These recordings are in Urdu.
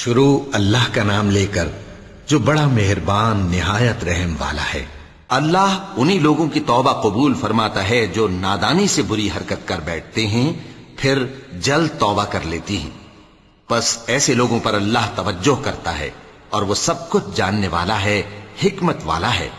شروع اللہ کا نام لے کر جو بڑا مہربان نہایت رحم والا ہے۔ اللہ انہی لوگوں کی توبہ قبول فرماتا ہے جو نادانی سے بری حرکت کر بیٹھتے ہیں پھر جلد توبہ کر لیتی ہیں، پس ایسے لوگوں پر اللہ توجہ کرتا ہے اور وہ سب کچھ جاننے والا ہے، حکمت والا ہے۔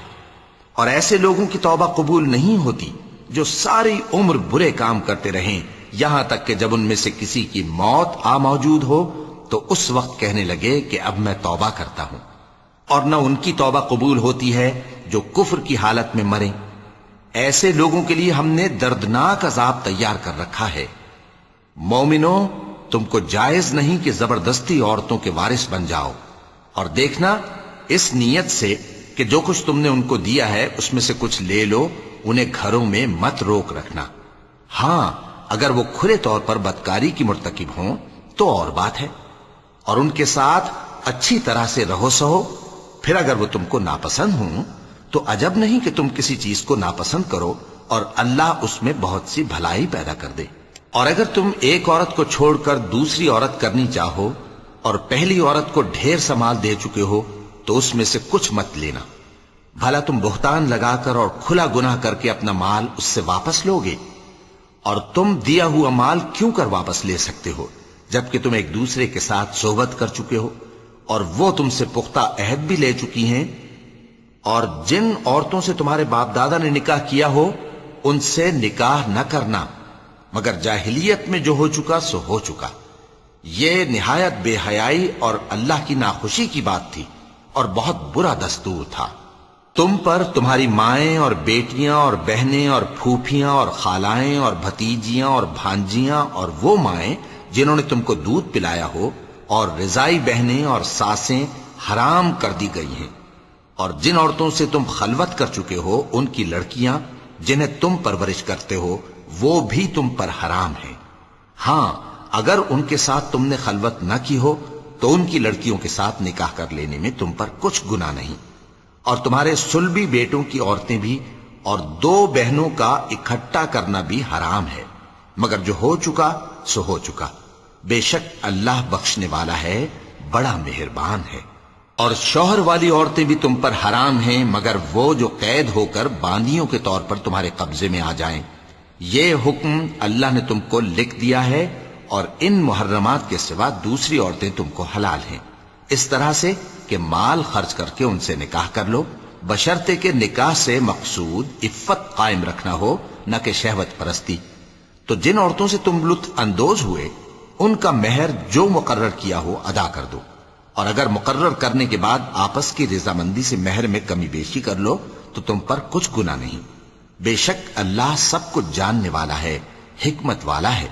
اور ایسے لوگوں کی توبہ قبول نہیں ہوتی جو ساری عمر برے کام کرتے رہیں یہاں تک کہ جب ان میں سے کسی کی موت آ موجود ہو تو اس وقت کہنے لگے کہ اب میں توبہ کرتا ہوں۔ اور نہ ان کی توبہ قبول ہوتی ہے جو کفر کی حالت میں مریں۔ ایسے لوگوں کے لیے ہم نے دردناک عذاب تیار کر رکھا ہے۔ مومنوں، تم کو جائز نہیں کہ زبردستی عورتوں کے وارث بن جاؤ، اور دیکھنا اس نیت سے کہ جو کچھ تم نے ان کو دیا ہے اس میں سے کچھ لے لو، انہیں گھروں میں مت روک رکھنا۔ ہاں، اگر وہ کھلے طور پر بدکاری کی مرتکب ہوں تو اور بات ہے، اور ان کے ساتھ اچھی طرح سے رہو سہو۔ پھر اگر وہ تم کو ناپسند ہوں تو عجب نہیں کہ تم کسی چیز کو ناپسند کرو اور اللہ اس میں بہت سی بھلائی پیدا کر دے۔ اور اگر تم ایک عورت کو چھوڑ کر دوسری عورت کرنی چاہو اور پہلی عورت کو ڈھیر سا مال دے چکے ہو تو اس میں سے کچھ مت لینا، بھلا تم بہتان لگا کر اور کھلا گناہ کر کے اپنا مال اس سے واپس لو گے؟ اور تم دیا ہوا مال کیوں کر واپس لے سکتے ہو جبکہ تم ایک دوسرے کے ساتھ صحبت کر چکے ہو اور وہ تم سے پختہ عہد بھی لے چکی ہیں؟ اور جن عورتوں سے تمہارے باپ دادا نے نکاح کیا ہو ان سے نکاح نہ کرنا مگر جاہلیت میں جو ہو چکا سو ہو چکا۔ یہ نہایت بے حیائی اور اللہ کی ناخوشی کی بات تھی اور بہت برا دستور تھا۔ تم پر تمہاری مائیں اور بیٹیاں اور بہنیں اور پھوپھیاں اور خالائیں اور بھتیجیاں اور بھانجیاں اور وہ مائیں جنہوں نے تم کو دودھ پلایا ہو اور رضائی بہنیں اور ساسیں حرام کر دی گئی ہیں، اور جن عورتوں سے تم خلوت کر چکے ہو ان کی لڑکیاں جنہیں تم پرورش کرتے ہو وہ بھی تم پر حرام ہیں۔ ہاں، اگر ان کے ساتھ تم نے خلوت نہ کی ہو تو ان کی لڑکیوں کے ساتھ نکاح کر لینے میں تم پر کچھ گناہ نہیں۔ اور تمہارے صلبی بیٹوں کی عورتیں بھی اور دو بہنوں کا اکٹھا کرنا بھی حرام ہے، مگر جو ہو چکا سو ہو چکا۔ بے شک اللہ بخشنے والا ہے، بڑا مہربان ہے۔ اور شوہر والی عورتیں بھی تم پر حرام ہیں مگر وہ جو قید ہو کر باندیوں کے طور پر تمہارے قبضے میں آ جائیں۔ یہ حکم اللہ نے تم کو لکھ دیا ہے، اور ان محرمات کے سوا دوسری عورتیں تم کو حلال ہیں، اس طرح سے کہ مال خرچ کر کے ان سے نکاح کر لو، بشرطے کہ نکاح سے مقصود عفت قائم رکھنا ہو نہ کہ شہوت پرستی۔ تو جن عورتوں سے تم لطف اندوز ہوئے ان کا مہر جو مقرر کیا ہو ادا کر دو، اور اگر مقرر کرنے کے بعد آپس کی رضامندی سے مہر میں کمی بیشی کر لو تو تم پر کچھ گناہ نہیں۔ بے شک اللہ سب کچھ جاننے والا ہے، حکمت والا ہے۔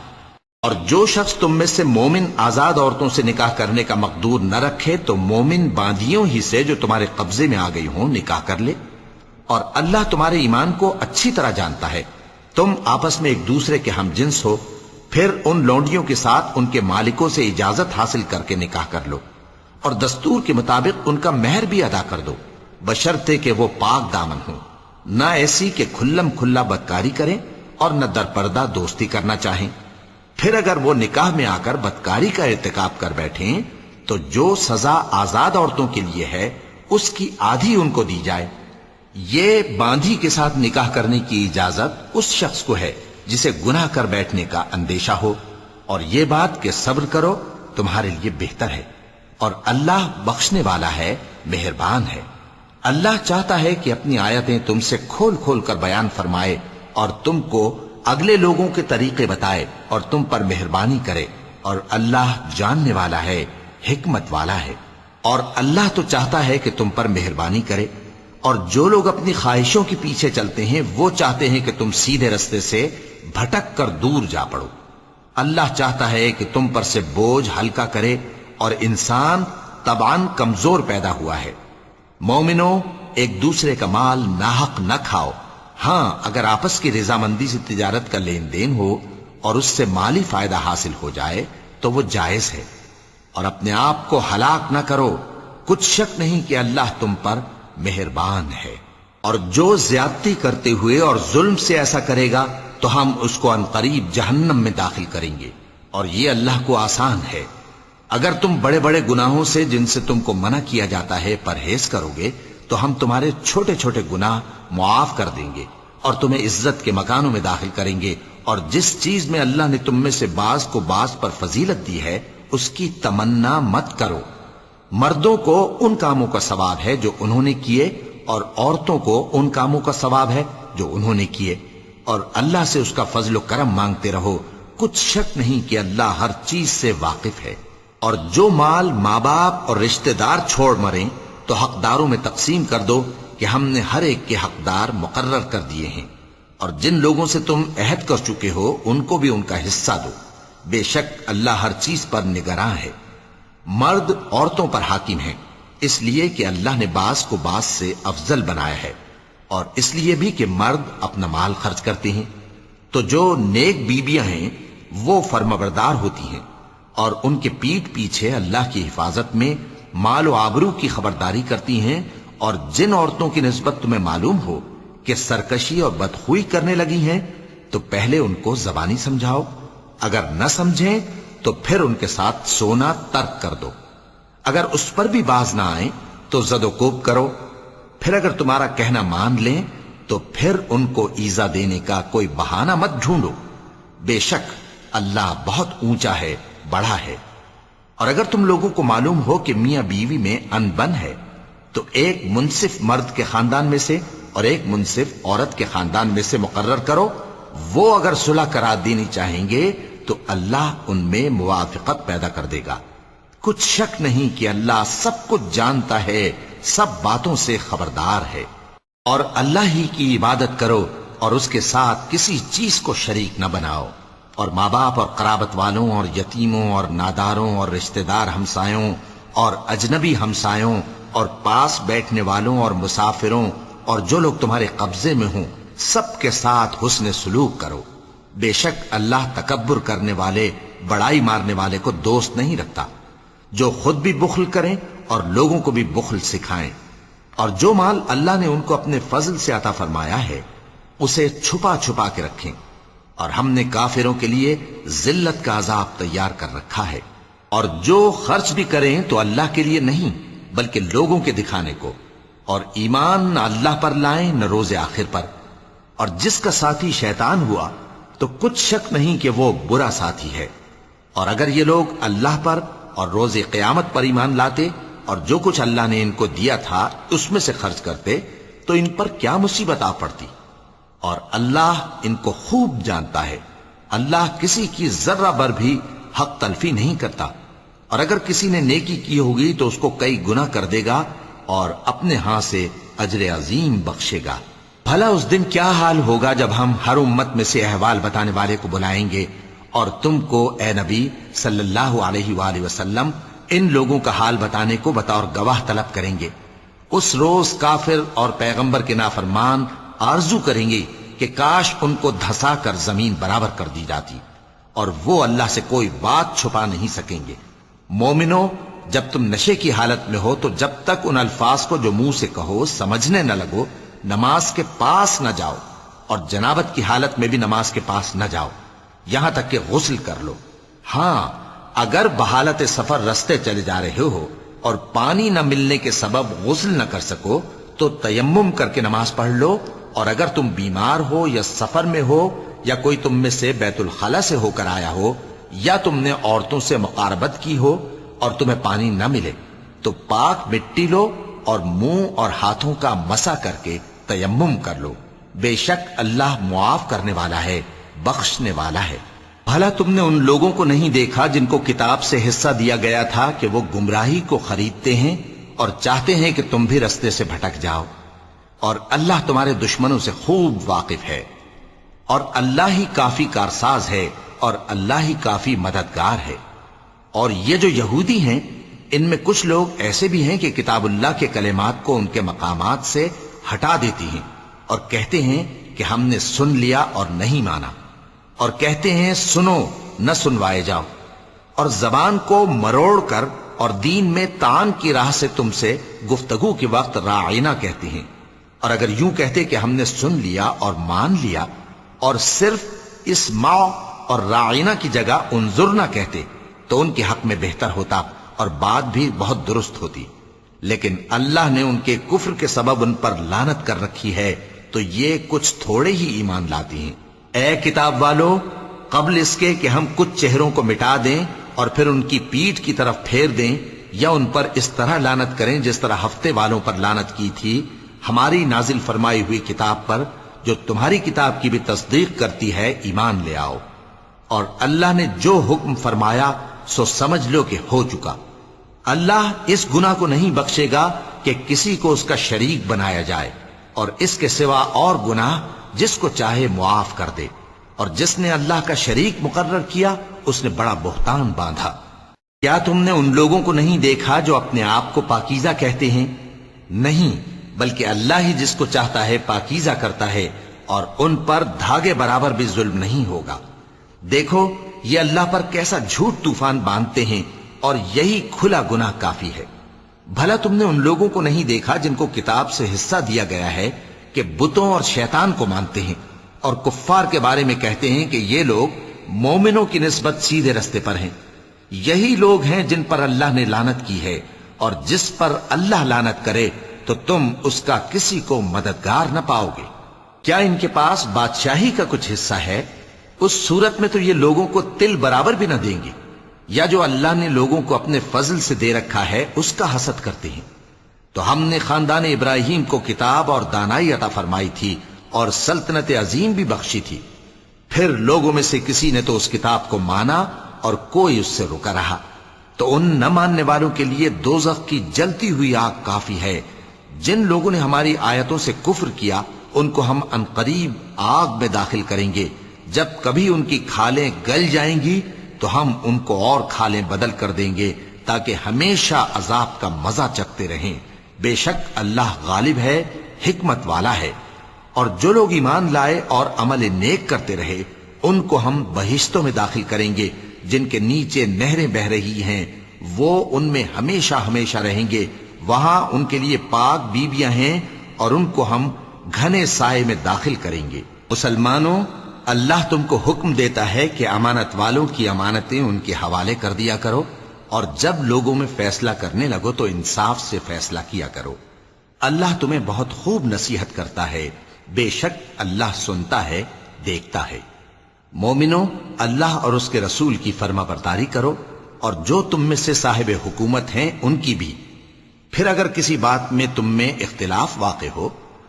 اور جو شخص تم میں سے مومن آزاد عورتوں سے نکاح کرنے کا مقدور نہ رکھے تو مومن باندیوں ہی سے جو تمہارے قبضے میں آ گئی ہوں نکاح کر لے، اور اللہ تمہارے ایمان کو اچھی طرح جانتا ہے۔ تم آپس میں ایک دوسرے کے ہم جنس ہو، پھر ان لونڈیوں کے ساتھ ان کے مالکوں سے اجازت حاصل کر کے نکاح کر لو، اور دستور کے مطابق ان کا مہر بھی ادا کر دو، بشرطے کہ وہ پاک دامن ہوں، نہ ایسی کہ کھلم کھلا بدکاری کریں اور نہ درپردہ دوستی کرنا چاہیں۔ پھر اگر وہ نکاح میں آ کر بدکاری کا ارتکاب کر بیٹھیں تو جو سزا آزاد عورتوں کے لیے ہے اس کی آدھی ان کو دی جائے۔ یہ باندھی کے ساتھ نکاح کرنے کی اجازت اس شخص کو ہے جسے گناہ کر بیٹھنے کا اندیشہ ہو، اور یہ بات کہ صبر کرو تمہارے لیے بہتر ہے، اور اللہ بخشنے والا ہے، مہربان ہے۔ اللہ چاہتا ہے کہ اپنی آیتیں تم سے کھول کھول کر بیان فرمائے اور تم کو اگلے لوگوں کے طریقے بتائے اور تم پر مہربانی کرے، اور اللہ جاننے والا ہے، حکمت والا ہے۔ اور اللہ تو چاہتا ہے کہ تم پر مہربانی کرے، اور جو لوگ اپنی خواہشوں کے پیچھے چلتے ہیں وہ چاہتے ہیں کہ تم سیدھے رستے سے بھٹک کر دور جا پڑو۔ اللہ چاہتا ہے کہ تم پر سے بوجھ ہلکا کرے، اور انسان طبعاً کمزور پیدا ہوا ہے۔ مومنوں، ایک دوسرے کا مال ناحق نہ کھاؤ۔ ہاں، اگر آپس کی رضامندی سے تجارت کا لین دین ہو اور اس سے مالی فائدہ حاصل ہو جائے تو وہ جائز ہے، اور اپنے آپ کو ہلاک نہ کرو، کچھ شک نہیں کہ اللہ تم پر مہربان ہے۔ اور جو زیادتی کرتے ہوئے اور ظلم سے ایسا کرے گا تو ہم اس کو عنقریب جہنم میں داخل کریں گے، اور یہ اللہ کو آسان ہے۔ اگر تم بڑے بڑے گناہوں سے جن سے تم کو منع کیا جاتا ہے پرہیز کرو گے تو ہم تمہارے چھوٹے چھوٹے گناہ معاف کر دیں گے اور تمہیں عزت کے مکانوں میں داخل کریں گے، اور جس چیز میں اللہ نے تم میں سے بعض کو بعض پر فضیلت دی ہے اس کی تمنا مت کرو۔ مردوں کو ان کاموں کا ثواب ہے جو انہوں نے کیے، اور عورتوں کو ان کاموں کا ثواب ہے جو انہوں نے کیے، اور اللہ سے اس کا فضل و کرم مانگتے رہو، کچھ شک نہیں کہ اللہ ہر چیز سے واقف ہے۔ اور جو مال ماں باپ اور رشتہ دار چھوڑ مریں تو حقداروں میں تقسیم کر دو کہ ہم نے ہر ایک کے حقدار مقرر کر دیے ہیں، اور جن لوگوں سے تم عہد کر چکے ہو ان کو بھی ان کا حصہ دو، بے شک اللہ ہر چیز پر نگراں ہے۔ مرد عورتوں پر حاکم ہیں، اس لیے کہ اللہ نے بعض کو بعض سے افضل بنایا ہے، اور اس لیے بھی کہ مرد اپنا مال خرچ کرتے ہیں۔ تو جو نیک بیویاں ہیں وہ فرمانبردار ہوتی ہیں، اور ان کے پیٹھ پیچھے اللہ کی حفاظت میں مال و آبرو کی خبرداری کرتی ہیں، اور جن عورتوں کی نسبت تمہیں معلوم ہو کہ سرکشی اور بدخوئی کرنے لگی ہیں تو پہلے ان کو زبانی سمجھاؤ، اگر نہ سمجھیں تو پھر ان کے ساتھ سونا ترک کر دو، اگر اس پر بھی باز نہ آئیں تو زد و کوب کرو، پھر اگر تمہارا کہنا مان لیں تو پھر ان کو ایذا دینے کا کوئی بہانہ مت ڈھونڈو، بے شک اللہ بہت اونچا ہے، بڑا ہے۔ اور اگر تم لوگوں کو معلوم ہو کہ میاں بیوی میں ان بن ہے تو ایک منصف مرد کے خاندان میں سے اور ایک منصف عورت کے خاندان میں سے مقرر کرو، وہ اگر صلح کرا دینی چاہیں گے تو اللہ ان میں موافقت پیدا کر دے گا۔ کچھ شک نہیں کہ اللہ سب کچھ جانتا ہے، سب باتوں سے خبردار ہے۔ اور اللہ ہی کی عبادت کرو اور اس کے ساتھ کسی چیز کو شریک نہ بناؤ، اور ماں باپ اور قرابت والوں اور یتیموں اور ناداروں اور رشتہ دار ہمسایوں اور اجنبی ہمسایوں اور پاس بیٹھنے والوں اور مسافروں اور جو لوگ تمہارے قبضے میں ہوں سب کے ساتھ حسن سلوک کرو، بے شک اللہ تکبر کرنے والے، بڑائی مارنے والے کو دوست نہیں رکھتا۔ جو خود بھی بخل کریں اور لوگوں کو بھی بخل سکھائیں، اور جو مال اللہ نے ان کو اپنے فضل سے عطا فرمایا ہے اسے چھپا چھپا کے رکھیں، اور ہم نے کافروں کے لیے ذلت کا عذاب تیار کر رکھا ہے۔ اور جو خرچ بھی کریں تو اللہ کے لیے نہیں بلکہ لوگوں کے دکھانے کو، اور ایمان نہ اللہ پر لائیں نہ روز آخر پر، اور جس کا ساتھی شیطان ہوا تو کچھ شک نہیں کہ وہ برا ساتھی ہے۔ اور اگر یہ لوگ اللہ پر اور روز قیامت پر ایمان لاتے اور جو کچھ اللہ نے ان کو دیا تھا اس میں سے خرچ کرتے تو ان پر کیا مصیبت آ پڑتی، اور اللہ ان کو خوب جانتا ہے۔ اللہ کسی کی ذرہ بر بھی حق تلفی نہیں کرتا، اور اگر کسی نے نیکی کی ہوگی تو اس کو کئی گنا کر دے گا اور اپنے ہاں سے اجر عظیم بخشے گا۔ بھلا اس دن کیا حال ہوگا جب ہم ہر امت میں سے احوال بتانے والے کو بلائیں گے اور تم کو اے نبی صلی اللہ علیہ وآلہ وسلم ان لوگوں کا حال بتانے کو بطور گواہ طلب کریں گے۔ اس روز کافر اور پیغمبر کے نافرمان آرزو کریں گے کہ کاش ان کو دھسا کر زمین برابر کر دی جاتی، اور وہ اللہ سے کوئی بات چھپا نہیں سکیں گے۔ مومنو، جب تم نشے کی حالت میں ہو تو جب تک ان الفاظ کو جو منہ سے کہو سمجھنے نہ لگو نماز کے پاس نہ جاؤ، اور جنابت کی حالت میں بھی نماز کے پاس نہ جاؤ یہاں تک کہ غسل کر لو۔ ہاں، اگر بحالت سفر رستے چلے جا رہے ہو اور پانی نہ ملنے کے سبب غسل نہ کر سکو تو تیمم کر کے نماز پڑھ لو، اور اگر تم بیمار ہو یا سفر میں ہو یا کوئی تم میں سے بیت الخلا سے ہو کر آیا ہو یا تم نے عورتوں سے مقاربت کی ہو اور تمہیں پانی نہ ملے تو پاک مٹی لو اور منہ اور ہاتھوں کا مسح کر کے تیمم کر لو، بے شک اللہ معاف کرنے والا ہے، بخشنے والا ہے۔ بھلا تم نے ان لوگوں کو نہیں دیکھا جن کو کتاب سے حصہ دیا گیا تھا کہ وہ گمراہی کو خریدتے ہیں اور چاہتے ہیں کہ تم بھی رستے سے بھٹک جاؤ، اور اللہ تمہارے دشمنوں سے خوب واقف ہے، اور اللہ ہی کافی کارساز ہے، اور اللہ ہی کافی مددگار ہے۔ اور یہ جو یہودی ہیں ان میں کچھ لوگ ایسے بھی ہیں کہ کتاب اللہ کے کلمات کو ان کے مقامات سے ہٹا دیتی ہیں اور کہتے ہیں کہ ہم نے سن لیا اور نہیں مانا، اور کہتے ہیں سنو نہ سنوائے جاؤ، اور زبان کو مروڑ کر اور دین میں تان کی راہ سے تم سے گفتگو کے وقت راعینا کہتے ہیں، اور اگر یوں کہتے کہ ہم نے سن لیا اور مان لیا اور صرف اسمع اور راعینا کی جگہ انظر نہ کہتے تو ان کے حق میں بہتر ہوتا اور بات بھی بہت درست ہوتی، لیکن اللہ نے ان کے کفر کے سبب ان پر لعنت کر رکھی ہے، تو یہ کچھ تھوڑے ہی ایمان لاتی ہیں۔ اے کتاب والو، قبل اس کے کہ ہم کچھ چہروں کو مٹا دیں اور پھر ان کی پیٹھ کی طرف پھیر دیں یا ان پر اس طرح لعنت کریں جس طرح ہفتے والوں پر لعنت کی تھی، ہماری نازل فرمائی ہوئی کتاب پر جو تمہاری کتاب کی بھی تصدیق کرتی ہے ایمان لے آؤ، اور اللہ نے جو حکم فرمایا سو سمجھ لو کہ ہو چکا۔ اللہ اس گناہ کو نہیں بخشے گا کہ کسی کو اس کا شریک بنایا جائے، اور اس کے سوا اور گناہ جس کو چاہے معاف کر دے، اور جس نے اللہ کا شریک مقرر کیا اس نے بڑا بہتان باندھا۔ کیا تم نے ان لوگوں کو نہیں دیکھا جو اپنے آپ کو پاکیزہ کہتے ہیں؟ نہیں، بلکہ اللہ ہی جس کو چاہتا ہے پاکیزہ کرتا ہے، اور ان پر دھاگے برابر بھی ظلم نہیں ہوگا۔ دیکھو یہ اللہ پر کیسا جھوٹ طوفان باندھتے ہیں، اور یہی کھلا گناہ کافی ہے۔ بھلا تم نے ان لوگوں کو نہیں دیکھا جن کو کتاب سے حصہ دیا گیا ہے کہ بتوں اور شیطان کو مانتے ہیں، اور کفار کے بارے میں کہتے ہیں کہ یہ لوگ مومنوں کی نسبت سیدھے رستے پر ہیں۔ یہی لوگ ہیں جن پر اللہ نے لعنت کی ہے، اور جس پر اللہ لعنت کرے تو تم اس کا کسی کو مددگار نہ پاؤ گے۔ کیا ان کے پاس بادشاہی کا کچھ حصہ ہے؟ اس صورت میں تو یہ لوگوں کو تل برابر بھی نہ دیں گے، یا جو اللہ نے لوگوں کو اپنے فضل سے دے رکھا ہے اس کا حسد کرتے ہیں۔ تو ہم نے خاندان ابراہیم کو کتاب اور دانائی عطا فرمائی تھی اور سلطنت عظیم بھی بخشی تھی، پھر لوگوں میں سے کسی نے تو اس کتاب کو مانا اور کوئی اس سے رکا رہا، تو ان نہ ماننے والوں کے لیے دوزخ کی جلتی ہوئی آگ کافی ہے۔ جن لوگوں نے ہماری آیتوں سے کفر کیا ان کو ہم عنقریب آگ میں داخل کریں گے، جب کبھی ان کی کھالیں گل جائیں گی تو ہم ان کو اور کھالیں بدل کر دیں گے تاکہ ہمیشہ عذاب کا مزہ چکھتے رہیں۔ بے شک اللہ غالب ہے، حکمت والا ہے۔ اور جو لوگ ایمان لائے اور عمل نیک کرتے رہے ان کو ہم بہشتوں میں داخل کریں گے جن کے نیچے نہریں بہ رہی ہیں، وہ ان میں ہمیشہ ہمیشہ رہیں گے۔ وہاں ان کے لیے پاک بیویاں ہیں اور ان کو ہم گھنے سائے میں داخل کریں گے۔ مسلمانوں، اللہ تم کو حکم دیتا ہے کہ امانت والوں کی امانتیں ان کے حوالے کر دیا کرو، اور جب لوگوں میں فیصلہ کرنے لگو تو انصاف سے فیصلہ کیا کرو۔ اللہ تمہیں بہت خوب نصیحت کرتا ہے، بے شک اللہ سنتا ہے، دیکھتا ہے۔ مومنو، اللہ اور اس کے رسول کی فرما برداری کرو، اور جو تم میں سے صاحب حکومت ہیں ان کی بھی۔ پھر اگر کسی بات میں تم میں اختلاف واقع ہو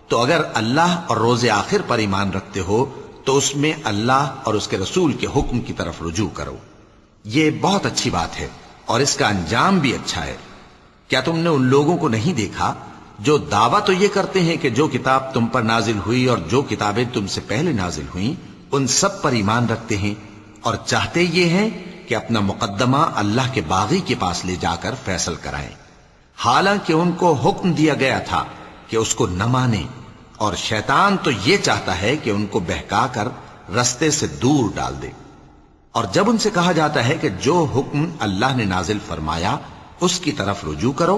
تو اگر اللہ اور روز آخر پر ایمان رکھتے ہو تو اس میں اللہ اور اس کے رسول کے حکم کی طرف رجوع کرو۔ یہ بہت اچھی بات ہے اور اس کا انجام بھی اچھا ہے۔ کیا تم نے ان لوگوں کو نہیں دیکھا جو دعویٰ تو یہ کرتے ہیں کہ جو کتاب تم پر نازل ہوئی اور جو کتابیں تم سے پہلے نازل ہوئیں ان سب پر ایمان رکھتے ہیں، اور چاہتے یہ ہیں کہ اپنا مقدمہ اللہ کے باغی کے پاس لے جا کر فیصل کرائیں، حالانکہ ان کو حکم دیا گیا تھا کہ اس کو نہ مانیں، اور شیطان تو یہ چاہتا ہے کہ ان کو بہکا کر رستے سے دور ڈال دے۔ اور جب ان سے کہا جاتا ہے کہ جو حکم اللہ نے نازل فرمایا اس کی طرف رجوع کرو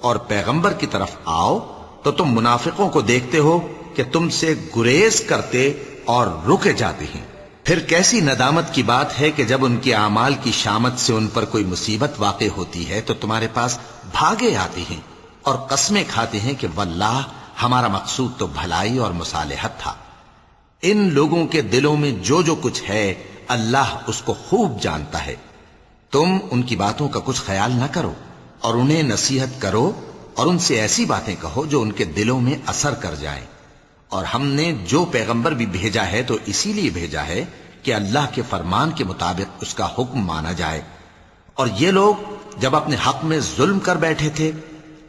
اور پیغمبر کی طرف آؤ، تو تم منافقوں کو دیکھتے ہو کہ تم سے گریز کرتے اور رکے جاتے ہیں۔ پھر کیسی ندامت کی بات ہے کہ جب ان کے اعمال کی شامت سے ان پر کوئی مصیبت واقع ہوتی ہے تو تمہارے پاس بھاگے آتے ہیں اور قسمیں کھاتے ہیں کہ واللہ ہمارا مقصود تو بھلائی اور مصالحت تھا۔ ان لوگوں کے دلوں میں جو جو کچھ ہے اللہ اس کو خوب جانتا ہے۔ تم ان کی باتوں کا کچھ خیال نہ کرو اور انہیں نصیحت کرو اور ان سے ایسی باتیں کہو جو ان کے دلوں میں اثر کر جائیں۔ اور ہم نے جو پیغمبر بھی بھیجا ہے تو اسی لیے بھیجا ہے کہ اللہ کے فرمان کے مطابق اس کا حکم مانا جائے۔ اور یہ لوگ جب اپنے حق میں ظلم کر بیٹھے تھے،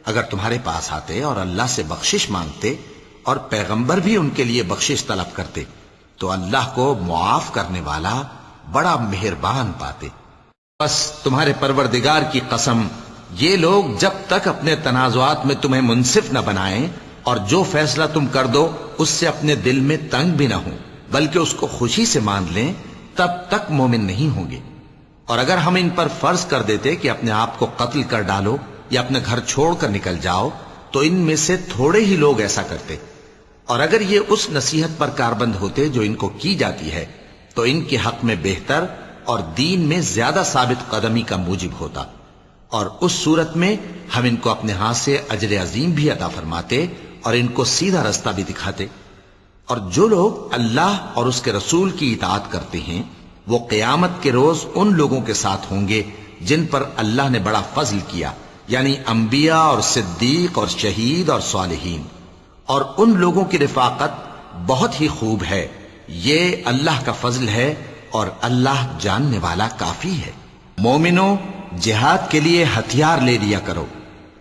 اگر تمہارے پاس آتے اور اللہ سے بخشش مانگتے اور پیغمبر بھی ان کے لیے بخشش طلب کرتے تو اللہ کو معاف کرنے والا بڑا مہربان پاتے۔ بس تمہارے پروردگار کی قسم، یہ لوگ جب تک اپنے تنازعات میں تمہیں منصف نہ بنائیں اور جو فیصلہ تم کر دو اس سے اپنے دل میں تنگ بھی نہ ہوں بلکہ اس کو خوشی سے مان لیں، تب تک مومن نہیں ہوں گے۔ اور اگر ہم ان پر فرض کر دیتے کہ اپنے آپ کو قتل کر ڈالو یا اپنے گھر چھوڑ کر نکل جاؤ تو ان میں سے تھوڑے ہی لوگ ایسا کرتے، اور اگر یہ اس نصیحت پر کاربند ہوتے جو ان کو کی جاتی ہے تو ان کے حق میں بہتر اور دین میں زیادہ ثابت قدمی کا موجب ہوتا، اور اس صورت میں ہم ان کو اپنے ہاتھ سے اجر عظیم بھی عطا فرماتے اور ان کو سیدھا رستہ بھی دکھاتے۔ اور جو لوگ اللہ اور اس کے رسول کی اطاعت کرتے ہیں وہ قیامت کے روز ان لوگوں کے ساتھ ہوں گے جن پر اللہ نے بڑا فضل کیا، یعنی انبیاء اور صدیق اور شہید اور صالحین، اور ان لوگوں کی رفاقت بہت ہی خوب ہے۔ یہ اللہ کا فضل ہے اور اللہ جاننے والا کافی ہے۔ مومنوں، جہاد کے لیے ہتھیار لے لیا کرو،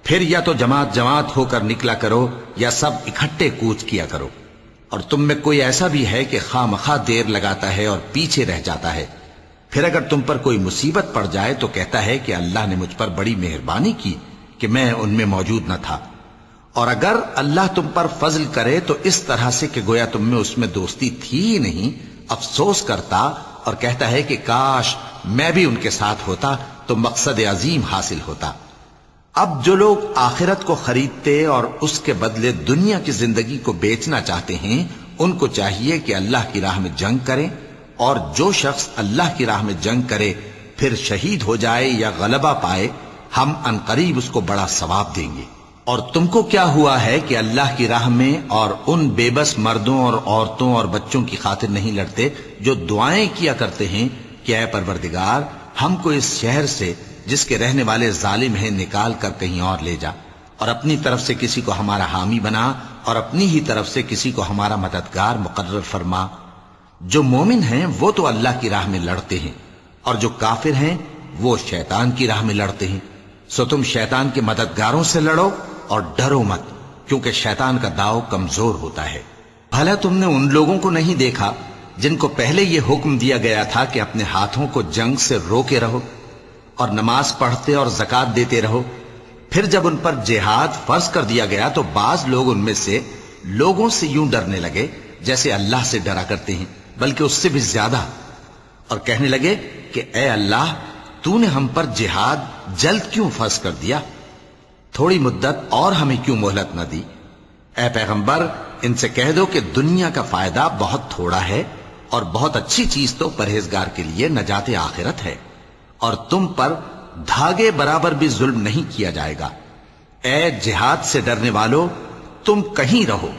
پھر یا تو جماعت جماعت ہو کر نکلا کرو یا سب اکٹھے کوچ کیا کرو۔ اور تم میں کوئی ایسا بھی ہے کہ خواہ مخواہ دیر لگاتا ہے اور پیچھے رہ جاتا ہے، پھر اگر تم پر کوئی مصیبت پڑ جائے تو کہتا ہے کہ اللہ نے مجھ پر بڑی مہربانی کی کہ میں ان میں موجود نہ تھا۔ اور اگر اللہ تم پر فضل کرے تو اس طرح سے کہ گویا تم میں اس میں دوستی تھی ہی نہیں، افسوس کرتا اور کہتا ہے کہ کاش میں بھی ان کے ساتھ ہوتا تو مقصد عظیم حاصل ہوتا۔ اب جو لوگ آخرت کو خریدتے اور اس کے بدلے دنیا کی زندگی کو بیچنا چاہتے ہیں ان کو چاہیے کہ اللہ کی راہ میں جنگ کریں، اور جو شخص اللہ کی راہ میں جنگ کرے پھر شہید ہو جائے یا غلبہ پائے ہم عنقریب اس کو بڑا ثواب دیں گے۔ اور تم کو کیا ہوا ہے کہ اللہ کی راہ میں اور ان بے بس مردوں اور عورتوں اور بچوں کی خاطر نہیں لڑتے جو دعائیں کیا کرتے ہیں کہ اے پروردگار ہم کو اس شہر سے جس کے رہنے والے ظالم ہیں نکال کر کہیں اور لے جا، اور اپنی طرف سے کسی کو ہمارا حامی بنا اور اپنی ہی طرف سے کسی کو ہمارا مددگار مقرر فرما۔ جو مومن ہیں وہ تو اللہ کی راہ میں لڑتے ہیں، اور جو کافر ہیں وہ شیطان کی راہ میں لڑتے ہیں، سو تم شیطان کے مددگاروں سے لڑو اور ڈرو مت، کیونکہ شیطان کا داؤ کمزور ہوتا ہے۔ بھلا تم نے ان لوگوں کو نہیں دیکھا جن کو پہلے یہ حکم دیا گیا تھا کہ اپنے ہاتھوں کو جنگ سے روکے رہو اور نماز پڑھتے اور زکوٰۃ دیتے رہو، پھر جب ان پر جہاد فرض کر دیا گیا تو بعض لوگ ان میں سے لوگوں سے یوں ڈرنے لگے جیسے اللہ سے ڈرا کرتے ہیں، بلکہ اس سے بھی زیادہ، اور کہنے لگے کہ اے اللہ تو نے ہم پر جہاد جلد کیوں فرض کر دیا، تھوڑی مدت اور ہمیں کیوں مہلت نہ دی۔ اے پیغمبر ان سے کہہ دو کہ دنیا کا فائدہ بہت تھوڑا ہے اور بہت اچھی چیز تو پرہیزگار کے لیے نجات آخرت ہے، اور تم پر دھاگے برابر بھی ظلم نہیں کیا جائے گا۔ اے جہاد سے ڈرنے والو تم کہیں رہو،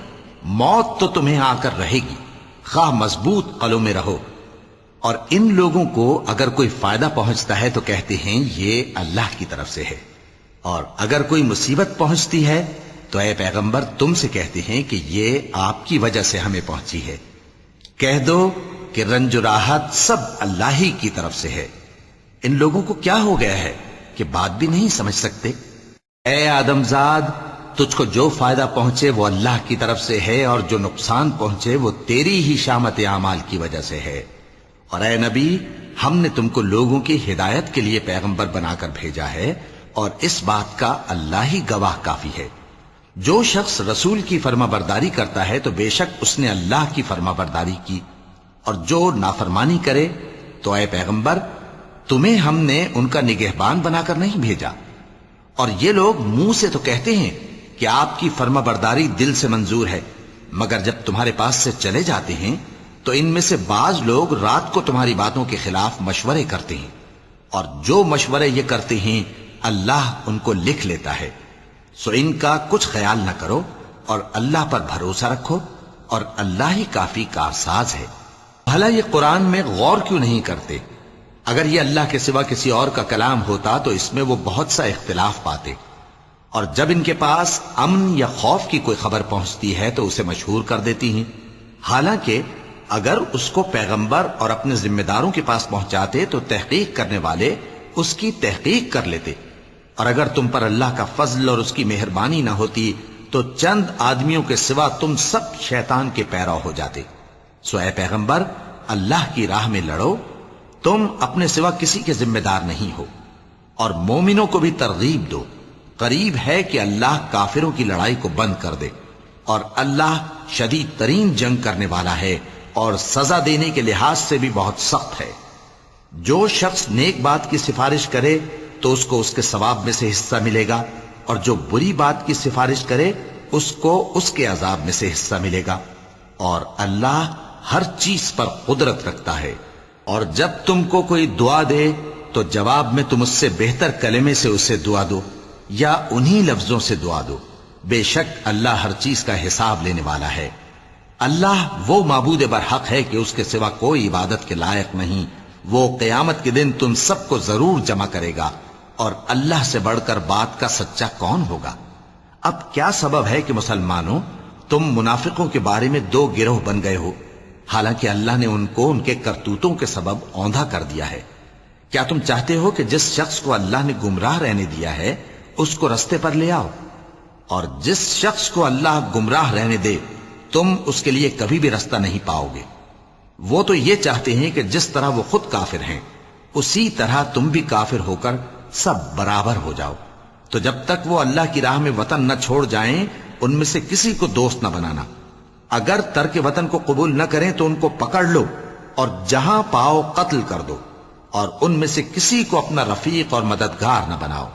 موت تو تمہیں آ کر رہے گی، خواہ مضبوط قلعوں میں رہو۔ اور ان لوگوں کو اگر کوئی فائدہ پہنچتا ہے تو کہتے ہیں یہ اللہ کی طرف سے ہے، اور اگر کوئی مصیبت پہنچتی ہے تو اے پیغمبر تم سے کہتے ہیں کہ یہ آپ کی وجہ سے ہمیں پہنچی ہے۔ کہہ دو کہ رنج و راحت سب اللہ ہی کی طرف سے ہے۔ ان لوگوں کو کیا ہو گیا ہے کہ بات بھی نہیں سمجھ سکتے؟ اے آدم زاد تجھ کو جو فائدہ پہنچے وہ اللہ کی طرف سے ہے، اور جو نقصان پہنچے وہ تیری ہی شامت اعمال کی وجہ سے ہے۔ اور اے نبی ہم نے تم کو لوگوں کی ہدایت کے لیے پیغمبر بنا کر بھیجا ہے، اور اس بات کا اللہ ہی گواہ کافی ہے۔ جو شخص رسول کی فرما برداری کرتا ہے تو بے شک اس نے اللہ کی فرما برداری کی، اور جو نافرمانی کرے تو اے پیغمبر تمہیں ہم نے ان کا نگہبان بنا کر نہیں بھیجا۔ اور یہ لوگ منہ سے تو کہتے ہیں کہ آپ کی فرما برداری دل سے منظور ہے، مگر جب تمہارے پاس سے چلے جاتے ہیں تو ان میں سے بعض لوگ رات کو تمہاری باتوں کے خلاف مشورے کرتے ہیں، اور جو مشورے یہ کرتے ہیں اللہ ان کو لکھ لیتا ہے۔ سو ان کا کچھ خیال نہ کرو اور اللہ پر بھروسہ رکھو، اور اللہ ہی کافی کارساز ہے۔ بھلا یہ قرآن میں غور کیوں نہیں کرتے؟ اگر یہ اللہ کے سوا کسی اور کا کلام ہوتا تو اس میں وہ بہت سا اختلاف پاتے، اور جب ان کے پاس امن یا خوف کی کوئی خبر پہنچتی ہے تو اسے مشہور کر دیتی ہیں، حالانکہ اگر اس کو پیغمبر اور اپنے ذمہ داروں کے پاس پہنچاتے تو تحقیق کرنے والے اس کی تحقیق کر لیتے، اور اگر تم پر اللہ کا فضل اور اس کی مہربانی نہ ہوتی تو چند آدمیوں کے سوا تم سب شیطان کے پیرو ہو جاتے۔ سو اے پیغمبر اللہ کی راہ میں لڑو، تم اپنے سوا کسی کے ذمہ دار نہیں ہو، اور مومنوں کو بھی ترغیب دو، قریب ہے کہ اللہ کافروں کی لڑائی کو بند کر دے، اور اللہ شدید ترین جنگ کرنے والا ہے اور سزا دینے کے لحاظ سے بھی بہت سخت ہے۔ جو شخص نیک بات کی سفارش کرے تو اس کو اس کے ثواب میں سے حصہ ملے گا، اور جو بری بات کی سفارش کرے اس کو اس کے عذاب میں سے حصہ ملے گا، اور اللہ ہر چیز پر قدرت رکھتا ہے۔ اور جب تم کو کوئی دعا دے تو جواب میں تم اس سے بہتر کلمے سے اسے دعا دو یا انہی لفظوں سے دعا دو. بے شک اللہ ہر چیز کا حساب لینے والا ہے. اللہ وہ معبود برحق ہے کہ اس کے سوا کوئی عبادت کے لائق نہیں. وہ قیامت کے دن تم سب کو ضرور جمع کرے گا، اور اللہ سے بڑھ کر بات کا سچا کون ہوگا؟ اب کیا سبب ہے کہ مسلمانوں تم منافقوں کے بارے میں دو گروہ بن گئے ہو، حالانکہ اللہ نے ان کو ان کے کرتوتوں کے سبب اوندھا کر دیا ہے؟ کیا تم چاہتے ہو کہ جس شخص کو اللہ نے گمراہ رہنے دیا ہے اس کو رستے پر لے آؤ، اور جس شخص کو اللہ گمراہ رہنے دے تم اس کے لیے کبھی بھی رستہ نہیں پاؤ گے؟ وہ تو یہ چاہتے ہیں کہ جس طرح وہ خود کافر ہیں اسی طرح تم بھی کافر ہو کر سب برابر ہو جاؤ. تو جب تک وہ اللہ کی راہ میں وطن نہ چھوڑ جائیں ان میں سے کسی کو دوست نہ بنانا. اگر ترک وطن کو قبول نہ کریں تو ان کو پکڑ لو اور جہاں پاؤ قتل کر دو، اور ان میں سے کسی کو اپنا رفیق اور مددگار نہ بناؤ،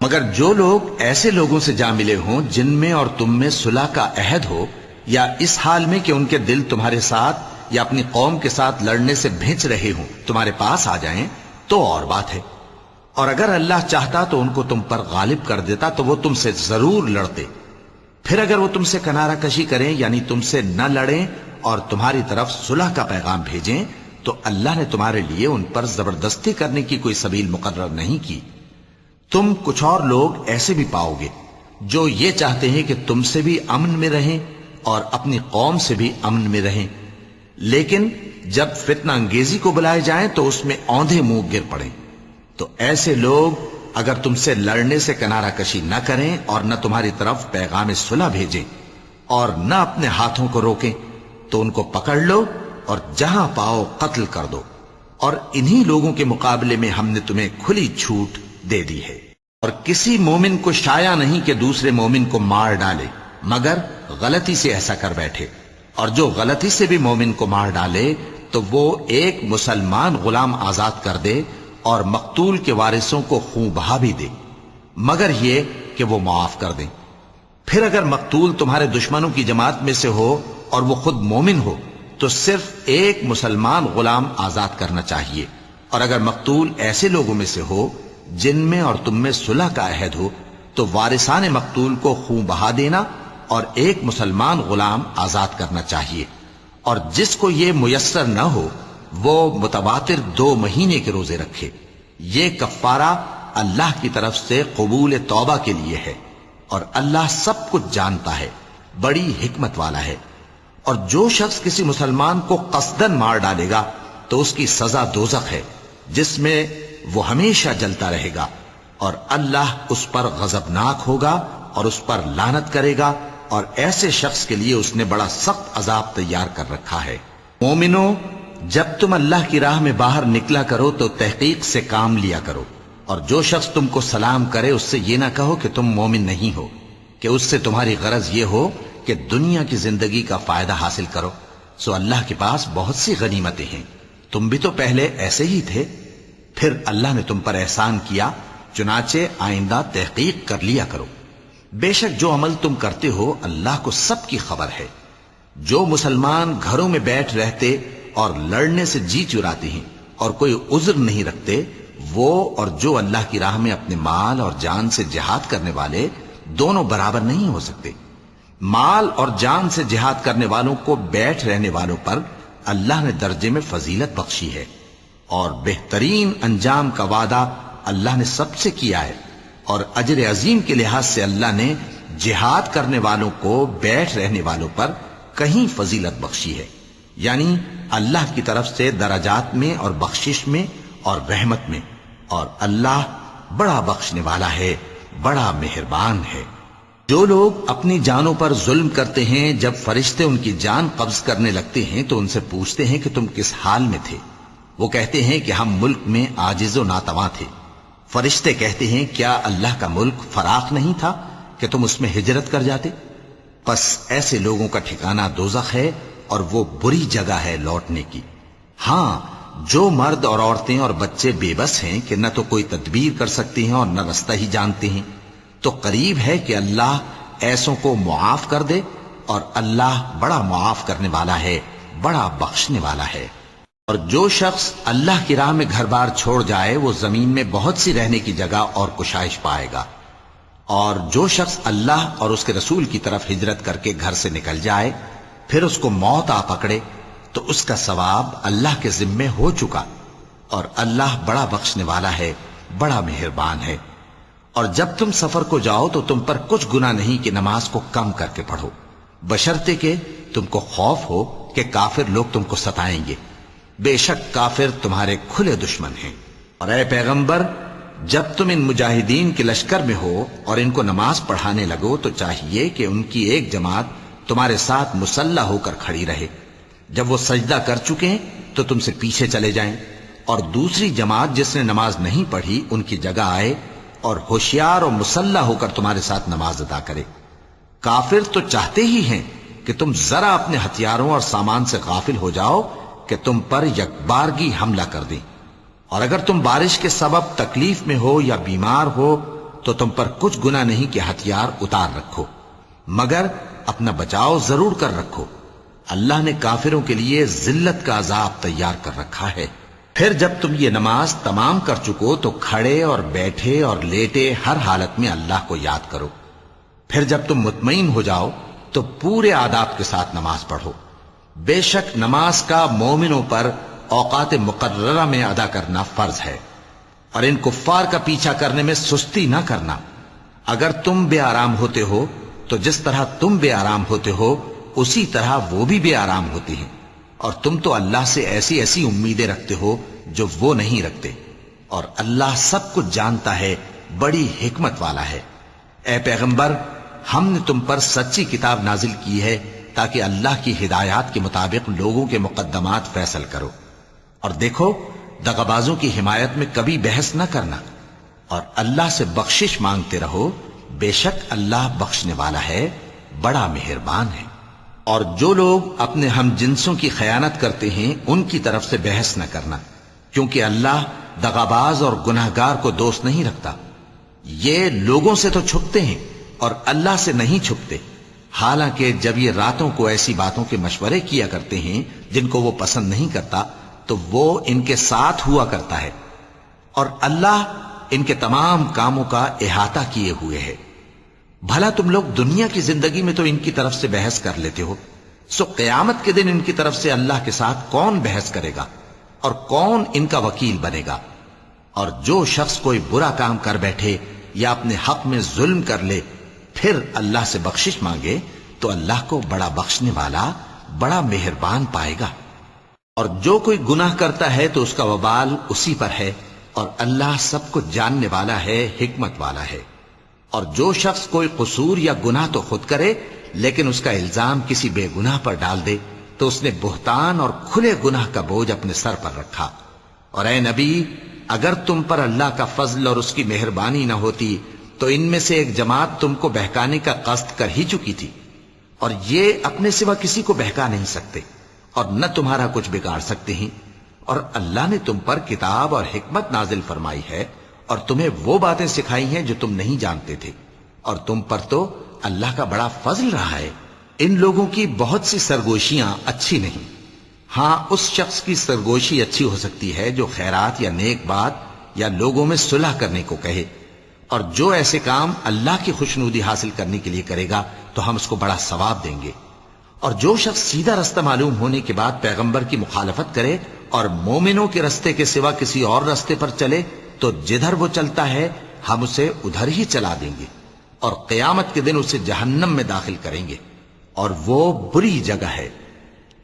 مگر جو لوگ ایسے لوگوں سے جا ملے ہوں جن میں اور تم میں صلح کا عہد ہو، یا اس حال میں کہ ان کے دل تمہارے ساتھ یا اپنی قوم کے ساتھ لڑنے سے بھنچ رہے ہوں تمہارے پاس آ جائیں تو اور بات ہے. اور اگر اللہ چاہتا تو ان کو تم پر غالب کر دیتا تو وہ تم سے ضرور لڑتے. پھر اگر وہ تم سے کنارہ کشی کریں یعنی تم سے نہ لڑیں اور تمہاری طرف صلح کا پیغام بھیجیں تو اللہ نے تمہارے لیے ان پر زبردستی کرنے کی کوئی سبیل مقرر نہیں کی. تم کچھ اور لوگ ایسے بھی پاؤ گے جو یہ چاہتے ہیں کہ تم سے بھی امن میں رہیں اور اپنی قوم سے بھی امن میں رہیں، لیکن جب فتنہ انگیزی کو بلائے جائیں تو اس میں اوندھے منہ گر پڑیں. تو ایسے لوگ اگر تم سے لڑنے سے کنارہ کشی نہ کریں اور نہ تمہاری طرف پیغام صلح بھیجیں اور نہ اپنے ہاتھوں کو روکیں تو ان کو پکڑ لو اور جہاں پاؤ قتل کر دو. اور انہی لوگوں کے مقابلے میں ہم نے تمہیں کھلی چھوٹ دے دی ہے. اور کسی مومن کو شایع نہیں کہ دوسرے مومن کو مار ڈالے مگر غلطی سے ایسا کر بیٹھے، اور جو غلطی سے بھی مومن کو مار ڈالے تو وہ ایک مسلمان غلام آزاد کر دے اور مقتول کے وارثوں کو خون بہا بھی دے، مگر یہ کہ وہ معاف کر دیں. پھر اگر مقتول تمہارے دشمنوں کی جماعت میں سے ہو اور وہ خود مومن ہو تو صرف ایک مسلمان غلام آزاد کرنا چاہیے. اور اگر مقتول ایسے لوگوں میں سے ہو جن میں اور تم میں صلح کا عہد ہو تو وارثان مقتول کو خون بہا دینا اور ایک مسلمان غلام آزاد کرنا چاہیے. اور جس کو یہ میسر نہ ہو وہ متواتر 2 مہینے کے روزے رکھے. یہ کفارہ اللہ کی طرف سے قبول توبہ کے لیے ہے، اور اللہ سب کچھ جانتا ہے، بڑی حکمت والا ہے. اور جو شخص کسی مسلمان کو قصدن مار ڈالے گا تو اس کی سزا دوزخ ہے جس میں وہ ہمیشہ جلتا رہے گا، اور اللہ اس پر غضبناک ہوگا اور اس پر لعنت کرے گا، اور ایسے شخص کے لیے اس نے بڑا سخت عذاب تیار کر رکھا ہے. مومنو، جب تم اللہ کی راہ میں باہر نکلا کرو تو تحقیق سے کام لیا کرو، اور جو شخص تم کو سلام کرے اس سے یہ نہ کہو کہ تم مومن نہیں ہو، کہ اس سے تمہاری غرض یہ ہو کہ دنیا کی زندگی کا فائدہ حاصل کرو. سو اللہ کے پاس بہت سی غنیمتیں ہیں، تم بھی تو پہلے ایسے ہی تھے. پھر اللہ نے تم پر احسان کیا، چنانچہ آئندہ تحقیق کر لیا کرو. بے شک جو عمل تم کرتے ہو اللہ کو سب کی خبر ہے. جو مسلمان گھروں میں بیٹھ رہتے اور لڑنے سے جی چراتے ہیں اور کوئی عذر نہیں رکھتے، وہ اور جو اللہ کی راہ میں اپنے مال اور جان سے جہاد کرنے والے دونوں برابر نہیں ہو سکتے. مال اور جان سے جہاد کرنے والوں کو بیٹھ رہنے والوں پر اللہ نے درجے میں فضیلت بخشی ہے، اور بہترین انجام کا وعدہ اللہ نے سب سے کیا ہے. اور اجر عظیم کے لحاظ سے اللہ نے جہاد کرنے والوں کو بیٹھ رہنے والوں پر کہیں فضیلت بخشی ہے، یعنی اللہ کی طرف سے درجات میں اور بخشش میں اور رحمت میں. اور اللہ بڑا بخشنے والا ہے، بڑا مہربان ہے. جو لوگ اپنی جانوں پر ظلم کرتے ہیں جب فرشتے ان کی جان قبض کرنے لگتے ہیں تو ان سے پوچھتے ہیں کہ تم کس حال میں تھے؟ وہ کہتے ہیں کہ ہم ملک میں عاجز و ناتواں تھے. فرشتے کہتے ہیں کیا اللہ کا ملک فراخ نہیں تھا کہ تم اس میں ہجرت کر جاتے؟ پس ایسے لوگوں کا ٹھکانہ دوزخ ہے اور وہ بری جگہ ہے لوٹنے کی. ہاں، جو مرد اور عورتیں اور بچے بے بس ہیں کہ نہ تو کوئی تدبیر کر سکتے ہیں اور نہ رستہ ہی جانتے ہیں، تو قریب ہے کہ اللہ ایسوں کو معاف کر دے، اور اللہ بڑا معاف کرنے والا ہے، بڑا بخشنے والا ہے. اور جو شخص اللہ کی راہ میں گھر بار چھوڑ جائے وہ زمین میں بہت سی رہنے کی جگہ اور کشائش پائے گا، اور جو شخص اللہ اور اس کے رسول کی طرف ہجرت کر کے گھر سے نکل جائے پھر اس کو موت آ پکڑے تو اس کا ثواب اللہ کے ذمے ہو چکا، اور اللہ بڑا بخشنے والا ہے، بڑا مہربان ہے۔ اور جب تم سفر کو جاؤ تو تم پر کچھ گناہ نہیں کہ نماز کو کم کر کے پڑھو، بشرطے کہ تم کو خوف ہو کہ کافر لوگ تم کو ستائیں گے، بے شک کافر تمہارے کھلے دشمن ہیں۔ اور اے پیغمبر، جب تم ان مجاہدین کے لشکر میں ہو اور ان کو نماز پڑھانے لگو تو چاہیے کہ ان کی ایک جماعت تمہارے ساتھ مسلح ہو کر کھڑی رہے، جب وہ سجدہ کر چکے تو تم سے پیچھے چلے جائیں، اور دوسری جماعت جس نے نماز نہیں پڑھی ان کی جگہ آئے اور ہوشیار اور مسلح ہو کر تمہارے ساتھ نماز ادا کرے۔ کافر تو چاہتے ہی ہیں کہ تم ذرا اپنے ہتھیاروں اور سامان سے غافل ہو جاؤ کہ تم پر یکبارگی حملہ کر دیں، اور اگر تم بارش کے سبب تکلیف میں ہو یا بیمار ہو تو تم پر کچھ گناہ نہیں کہ ہتھیار اتار رکھو، مگر اپنا بچاؤ ضرور کر رکھو، اللہ نے کافروں کے لیے ذلت کا عذاب تیار کر رکھا ہے۔ پھر جب تم یہ نماز تمام کر چکو تو کھڑے اور بیٹھے اور لیٹے ہر حالت میں اللہ کو یاد کرو، پھر جب تم مطمئن ہو جاؤ تو پورے آداب کے ساتھ نماز پڑھو۔ بے شک نماز کا مومنوں پر اوقات مقررہ میں ادا کرنا فرض ہے، اور ان کفار کا پیچھا کرنے میں سستی نہ کرنا۔ اگر تم بے آرام ہوتے ہو تو جس طرح تم بے آرام ہوتے ہو اسی طرح وہ بھی بے آرام ہوتے ہیں، اور تم تو اللہ سے ایسی ایسی امیدیں رکھتے ہو جو وہ نہیں رکھتے، اور اللہ سب کچھ جانتا ہے، بڑی حکمت والا ہے۔ اے پیغمبر، ہم نے تم پر سچی کتاب نازل کی ہے تاکہ اللہ کی ہدایات کے مطابق لوگوں کے مقدمات فیصل کرو، اور دیکھو دغابازوں کی حمایت میں کبھی بحث نہ کرنا، اور اللہ سے بخشش مانگتے رہو، بے شک اللہ بخشنے والا ہے، بڑا مہربان ہے۔ اور جو لوگ اپنے ہم جنسوں کی خیانت کرتے ہیں ان کی طرف سے بحث نہ کرنا، کیونکہ اللہ دغاباز اور گناہگار کو دوست نہیں رکھتا۔ یہ لوگوں سے تو چھپتے ہیں اور اللہ سے نہیں چھپتے، حالانکہ جب یہ راتوں کو ایسی باتوں کے مشورے کیا کرتے ہیں جن کو وہ پسند نہیں کرتا تو وہ ان کے ساتھ ہوا کرتا ہے، اور اللہ ان کے تمام کاموں کا احاطہ کیے ہوئے ہے۔ بھلا تم لوگ دنیا کی زندگی میں تو ان کی طرف سے بحث کر لیتے ہو، سو قیامت کے دن ان کی طرف سے اللہ کے ساتھ کون بحث کرے گا اور کون ان کا وکیل بنے گا؟ اور جو شخص کوئی برا کام کر بیٹھے یا اپنے حق میں ظلم کر لے پھر اللہ سے بخشش مانگے تو اللہ کو بڑا بخشنے والا، بڑا مہربان پائے گا۔ اور جو کوئی گناہ کرتا ہے تو اس کا وبال اسی پر ہے، اور اللہ سب کچھ جاننے والا ہے، حکمت والا ہے۔ اور جو شخص کوئی قصور یا گناہ تو خود کرے لیکن اس کا الزام کسی بے گناہ پر ڈال دے تو اس نے بہتان اور کھلے گناہ کا بوجھ اپنے سر پر رکھا۔ اور اے نبی، اگر تم پر اللہ کا فضل اور اس کی مہربانی نہ ہوتی تو ان میں سے ایک جماعت تم کو بہکانے کا قصد کر ہی چکی تھی، اور یہ اپنے سوا کسی کو بہکا نہیں سکتے اور نہ تمہارا کچھ بگاڑ سکتے ہیں۔ اور اللہ نے تم پر کتاب اور حکمت نازل فرمائی ہے اور تمہیں وہ باتیں سکھائی ہیں جو تم نہیں جانتے تھے، اور تم پر تو اللہ کا بڑا فضل رہا ہے۔ ان لوگوں کی بہت سی سرگوشیاں اچھی نہیں، ہاں اس شخص کی سرگوشی اچھی ہو سکتی ہے جو خیرات یا نیک بات یا لوگوں میں صلح کرنے کو کہے، اور جو ایسے کام اللہ کی خوشنودی حاصل کرنے کے لیے کرے گا تو ہم اس کو بڑا ثواب دیں گے۔ اور جو شخص سیدھا رستہ معلوم ہونے کے بعد پیغمبر کی مخالفت کرے اور مومنوں کے رستے کے سوا کسی اور رستے پر چلے تو جدھر وہ چلتا ہے ہم اسے ادھر ہی چلا دیں گے، اور قیامت کے دن اسے جہنم میں داخل کریں گے، اور وہ بری جگہ ہے۔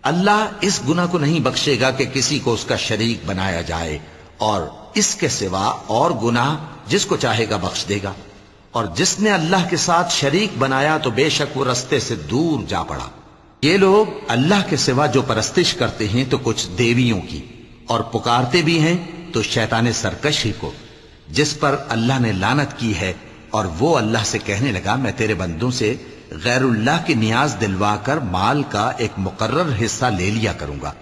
اللہ اس گناہ کو نہیں بخشے گا کہ کسی کو اس کا شریک بنایا جائے، اور اس کے سوا اور گناہ جس کو چاہے گا بخش دے گا، اور جس نے اللہ کے ساتھ شریک بنایا تو بے شک وہ رستے سے دور جا پڑا۔ یہ لوگ اللہ کے سوا جو پرستش کرتے ہیں تو کچھ دیویوں کی، اور پکارتے بھی ہیں تو شیطان سرکش ہی کو، جس پر اللہ نے لعنت کی ہے، اور وہ اللہ سے کہنے لگا میں تیرے بندوں سے غیر اللہ کی نیاز دلوا کر مال کا ایک مقرر حصہ لے لیا کروں گا،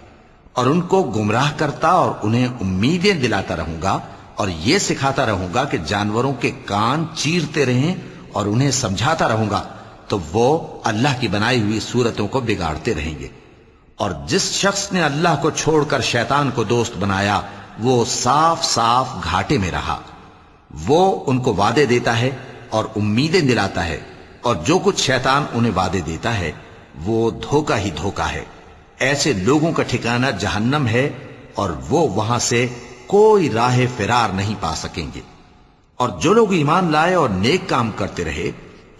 اور ان کو گمراہ کرتا اور انہیں امیدیں دلاتا رہوں گا، اور یہ سکھاتا رہوں گا کہ جانوروں کے کان چیرتے رہیں، اور انہیں سمجھاتا رہوں گا تو وہ اللہ کی بنائی ہوئی صورتوں کو بگاڑتے رہیں گے۔ اور جس شخص نے اللہ کو چھوڑ کر شیطان کو دوست بنایا وہ صاف صاف گھاٹے میں رہا۔ وہ ان کو وعدے دیتا ہے اور امیدیں دلاتا ہے، اور جو کچھ شیطان انہیں وعدے دیتا ہے وہ دھوکہ ہی دھوکہ ہے۔ ایسے لوگوں کا ٹھکانہ جہنم ہے، اور وہ وہاں سے کوئی راہ فرار نہیں پا سکیں گے۔ اور جو لوگ ایمان لائے اور نیک کام کرتے رہے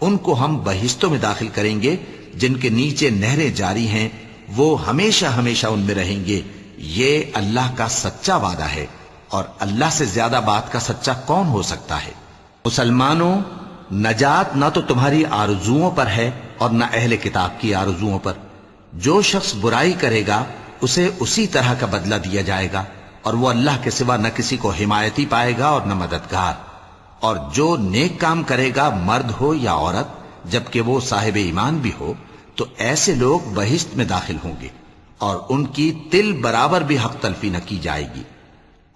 ان کو ہم بہشتوں میں داخل کریں گے جن کے نیچے نہریں جاری ہیں، وہ ہمیشہ ہمیشہ ان میں رہیں گے۔ یہ اللہ کا سچا وعدہ ہے، اور اللہ سے زیادہ بات کا سچا کون ہو سکتا ہے؟ مسلمانوں، نجات نہ تو تمہاری آرزوؤں پر ہے اور نہ اہل کتاب کی آرزوؤں پر۔ جو شخص برائی کرے گا اسے اسی طرح کا بدلہ دیا جائے گا، اور وہ اللہ کے سوا نہ کسی کو حمایتی پائے گا اور نہ مددگار۔ اور جو نیک کام کرے گا، مرد ہو یا عورت، جبکہ وہ صاحب ایمان بھی ہو، تو ایسے لوگ بہشت میں داخل ہوں گے، اور ان کی تل برابر بھی حق تلفی نہ کی جائے گی۔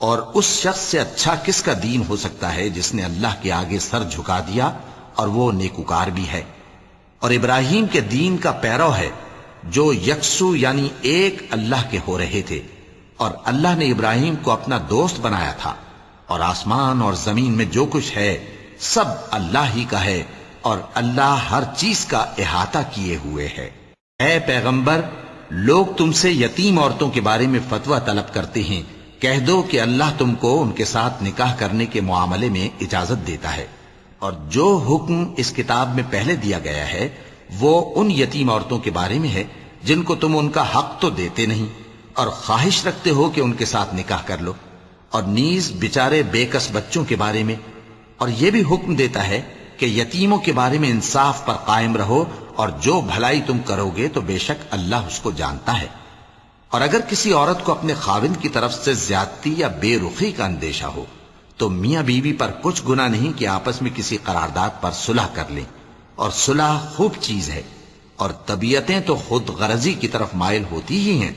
اور اس شخص سے اچھا کس کا دین ہو سکتا ہے جس نے اللہ کے آگے سر جھکا دیا اور وہ نیکوکار بھی ہے۔ اور ابراہیم کے دین کا پیرو ہے جو یکسو یعنی ایک اللہ کے ہو رہے تھے، اور اللہ نے ابراہیم کو اپنا دوست بنایا تھا۔ اور آسمان اور زمین میں جو کچھ ہے سب اللہ ہی کا ہے، اور اللہ ہر چیز کا احاطہ کیے ہوئے ہے۔ اے پیغمبر، لوگ تم سے یتیم عورتوں کے بارے میں فتویٰ طلب کرتے ہیں، کہہ دو کہ اللہ تم کو ان کے ساتھ نکاح کرنے کے معاملے میں اجازت دیتا ہے، اور جو حکم اس کتاب میں پہلے دیا گیا ہے وہ ان یتیم عورتوں کے بارے میں ہے جن کو تم ان کا حق تو دیتے نہیں، اور خواہش رکھتے ہو کہ ان کے ساتھ نکاح کر لو، اور نیز بیچارے بے کس بچوں کے بارے میں۔ اور یہ بھی حکم دیتا ہے کہ یتیموں کے بارے میں انصاف پر قائم رہو، اور جو بھلائی تم کرو گے تو بے شک اللہ اس کو جانتا ہے۔ اور اگر کسی عورت کو اپنے خاوند کی طرف سے زیادتی یا بے رخی کا اندیشہ ہو تو میاں بیوی پر کچھ گناہ نہیں کہ آپس میں کسی قرارداد پر صلح کر لیں، اور صلح خوب چیز ہے، اور طبیعتیں تو خود غرضی کی طرف مائل ہوتی ہی ہیں۔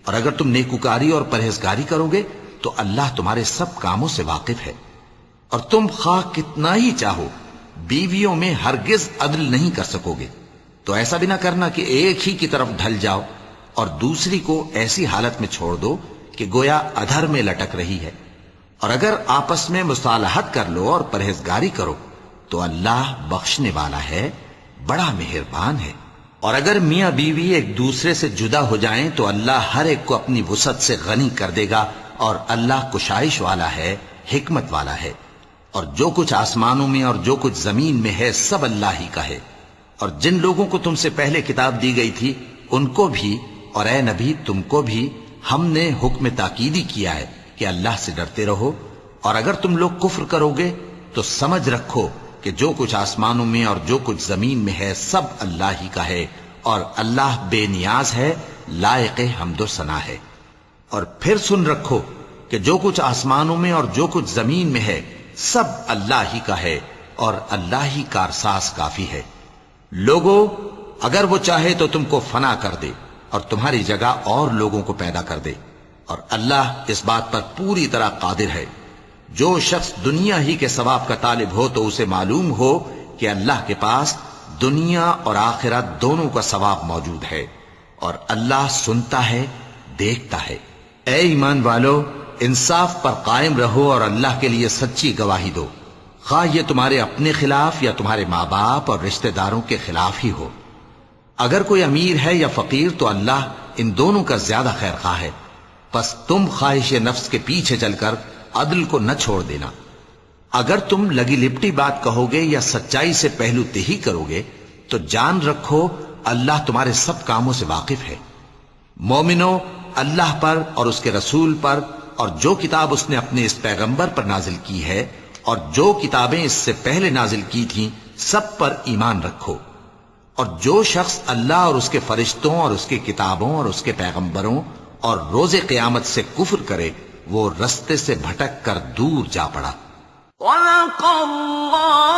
اور اگر تم نیکوکاری اور پرہیزگاری کرو گے تو اللہ تمہارے سب کاموں سے واقف ہے۔ اور تم خواہ کتنا ہی چاہو بیویوں میں ہرگز عدل نہیں کر سکو گے، تو ایسا بھی نہ کرنا کہ ایک ہی کی طرف ڈھل جاؤ اور دوسری کو ایسی حالت میں چھوڑ دو کہ گویا ادھر میں لٹک رہی ہے۔ اور اگر آپس میں مصالحت کر لو اور پرہیزگاری کرو تو اللہ بخشنے والا ہے، بڑا مہربان ہے۔ اور اگر میاں بیوی ایک دوسرے سے جدا ہو جائیں تو اللہ ہر ایک کو اپنی وسعت سے غنی کر دے گا، اور اللہ کشائش والا ہے، حکمت والا ہے۔ اور جو کچھ آسمانوں میں اور جو کچھ زمین میں ہے سب اللہ ہی کا ہے۔ اور جن لوگوں کو تم سے پہلے کتاب دی گئی تھی ان کو بھی، اور اے نبی تم کو بھی، ہم نے حکم تاکیدی کیا ہے کہ اللہ سے ڈرتے رہو۔ اور اگر تم لوگ کفر کرو گے تو سمجھ رکھو کہ جو کچھ آسمانوں میں اور جو کچھ زمین میں ہے سب اللہ ہی کا ہے، اور اللہ بے نیاز ہے، لائق حمد و ثنا ہے۔ اور پھر سن رکھو کہ جو کچھ آسمانوں میں اور جو کچھ زمین میں ہے سب اللہ ہی کا ہے، اور اللہ ہی کارساز کافی ہے۔ لوگو، اگر وہ چاہے تو تم کو فنا کر دے اور تمہاری جگہ اور لوگوں کو پیدا کر دے، اور اللہ اس بات پر پوری طرح قادر ہے۔ جو شخص دنیا ہی کے ثواب کا طالب ہو تو اسے معلوم ہو کہ اللہ کے پاس دنیا اور آخرت دونوں کا ثواب موجود ہے، اور اللہ سنتا ہے، دیکھتا ہے۔ اے ایمان والو، انصاف پر قائم رہو اور اللہ کے لیے سچی گواہی دو، خواہ یہ تمہارے اپنے خلاف یا تمہارے ماں باپ اور رشتہ داروں کے خلاف ہی ہو۔ اگر کوئی امیر ہے یا فقیر تو اللہ ان دونوں کا زیادہ خیر خواہ ہے، پس تم خواہش نفس کے پیچھے چل کر عدل کو نہ چھوڑ دینا۔ اگر تم لگی لپٹی بات کہو گے یا سچائی سے پہلو تہی کرو گے تو جان رکھو اللہ تمہارے سب کاموں سے واقف ہے۔ مومنو، اللہ پر اور اس کے رسول پر اور جو کتاب اس نے اپنے اس پیغمبر پر نازل کی ہے اور جو کتابیں اس سے پہلے نازل کی تھیں سب پر ایمان رکھو۔ اور جو شخص اللہ اور اس کے فرشتوں اور اس کے کتابوں اور اس کے پیغمبروں اور روز قیامت سے کفر کرے وہ رستے سے بھٹک کر دور جا پڑا۔ وَلَقَ اللَّهُ